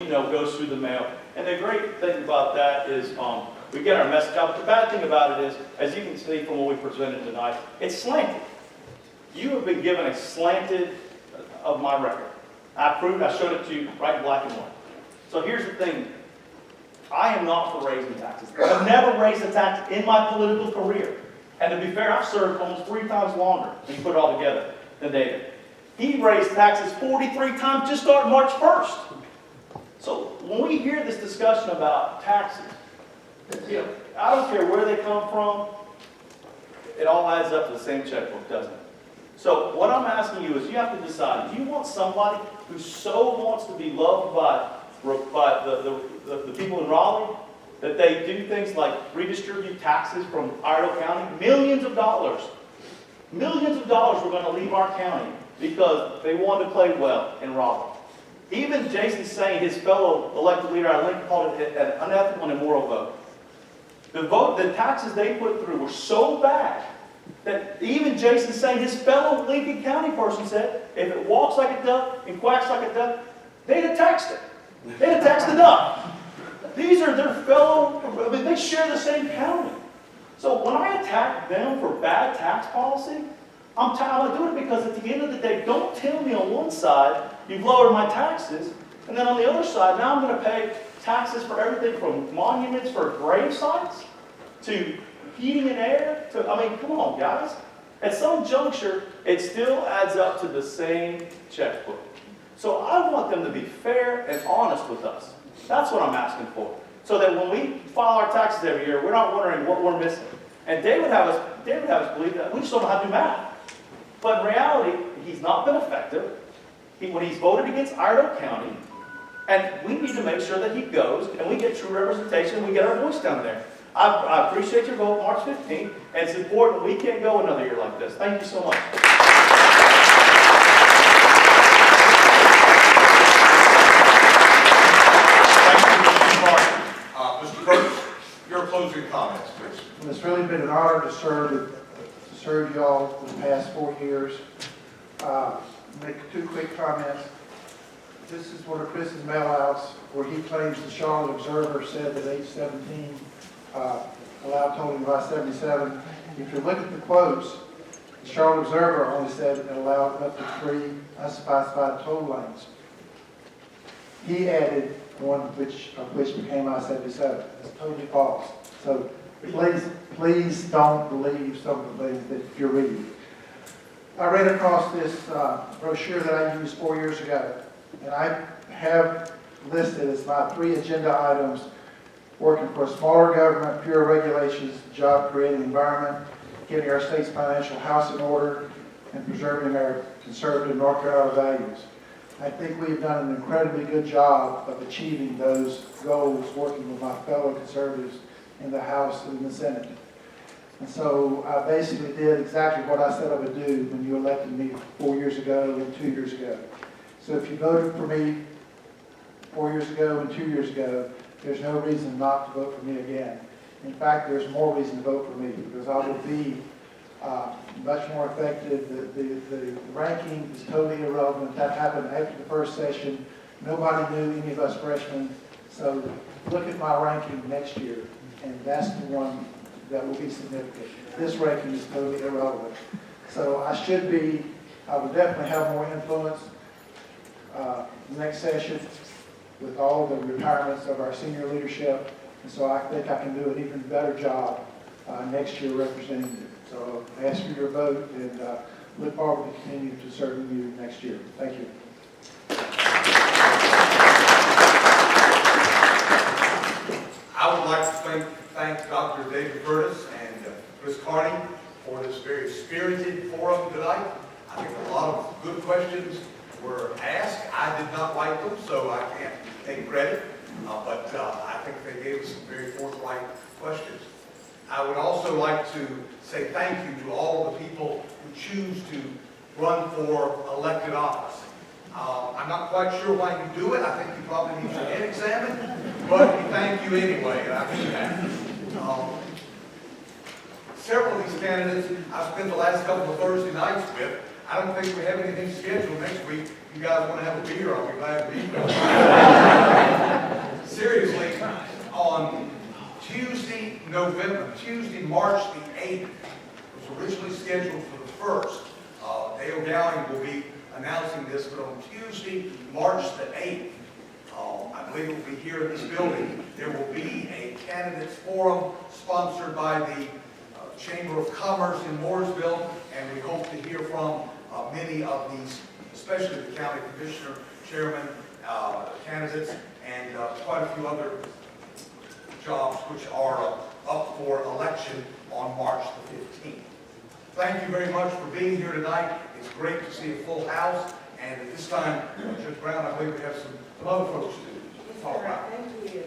goes through the mail. And the great thing about that is we get our message out. But the bad thing about it is, as you can see from what we presented tonight, it's slanted. You have been given a slanted of my record. I showed it to you right in black and white. So here's the thing. I am not for raising taxes. I've never raised a tax in my political career. And to be fair, I've served almost 3 times longer when you put it all together than David. He raised taxes 43 times just starting March 1st. So when we hear this discussion about taxes, I don't care where they come from, it all adds up to the same checkbook, doesn't it? So what I'm asking you is you have to decide, do you want somebody who so wants to be loved by the people in Raleigh that they do things like redistribute taxes from Iredell County? Millions of dollars were going to leave our county because they wanted to play well in Raleigh. Even Jason Sain, his fellow elected leader out of Lincoln, called it an unethical and immoral vote. The taxes they put through were so bad that even Jason Sain, his fellow Lincoln County person, said, if it walks like a duck and quacks like a duck, they'd have taxed it. They'd have taxed the duck. These are their fellow, they share the same county. So when I attack them for bad tax policy, I'm doing it because at the end of the day, don't tell me on one side you've lowered my taxes, and then on the other side, now I'm going to pay taxes for everything from monuments for grave sites to heating and air to, come on, guys. At some juncture, it still adds up to the same checkbook. So I want them to be fair and honest with us. That's what I'm asking for. So that when we file our taxes every year, we're not wondering what we're missing. And David would have us believe that we just don't know how to do math. But in reality, he's not been effective. When he's voted against Iredell County, and we need to make sure that he goes and we get true representation and we get our voice down there. I appreciate your vote March 15th, and it's important we can't go another year like this. Thank you so much. Mr. Brooks, your closing comments, please. Well, it's really been an honor to serve y'all for the past 4 years. Make 2 quick comments. This is one of Chris's mailouts where he claims the Charlotte Observer said that age 17 allowed tolling by 77. If you look at the quotes, the Charlotte Observer only said it allowed up to 3 unspecified toll lanes. He added one of which became I-77. It's totally false. So please don't believe some of the things that you're reading. I ran across this brochure that I used 4 years ago, and I have listed as my 3 agenda items: working for a smaller government, pure regulations, job-creating environment, getting our state's financial house in order, and preserving our conservative North Carolina values. I think we've done an incredibly good job of achieving those goals working with my fellow conservatives in the House and in the Senate. And so I basically did exactly what I said I would do when you elected me 4 years ago and 2 years ago. So if you voted for me 4 years ago and 2 years ago, there's no reason not to vote for me again. In fact, there's more reason to vote for me because I will be much more effective. The ranking is totally irrelevant. That happened after the first session. Nobody knew, any of us freshmen. So look at my ranking next year, and that's the one that will be significant. This ranking is totally irrelevant. So I will definitely have more influence next session with all the retirements of our senior leadership. And so I think I can do an even better job next year representing you. So I ask for your vote and look forward to continue to serving you next year. Thank you. I would like to thank Dr. David Curtis and Chris Carney for this very spirited forum tonight. I think a lot of good questions were asked. I did not write them, so I can't take credit, but I think they gave us some very forthright questions. I would also like to say thank you to all the people who choose to run for elected office. I'm not quite sure why you do it. I think you probably need your head examined, but we thank you anyway, and I mean that. Several of these candidates I've spent the last couple of Thursday nights with. I don't think we have anything scheduled next week. If you guys want to have a beer, I'll be glad to be here. Seriously, on Tuesday, March the 8th, it was originally scheduled for the 1st. Dale Downing will be announcing this, but on Tuesday, March the 8th, I believe it will be here in this building, there will be a candidates forum sponsored by the Chamber of Commerce in Mooresville, and we hope to hear from many of these, especially the county commissioner, chairman, candidates, and quite a few other jobs which are up for election on March the 15th. Thank you very much for being here tonight. It's great to see a full house, and at this time, Judge Brown, I believe we have some other folks to talk about. Thank you.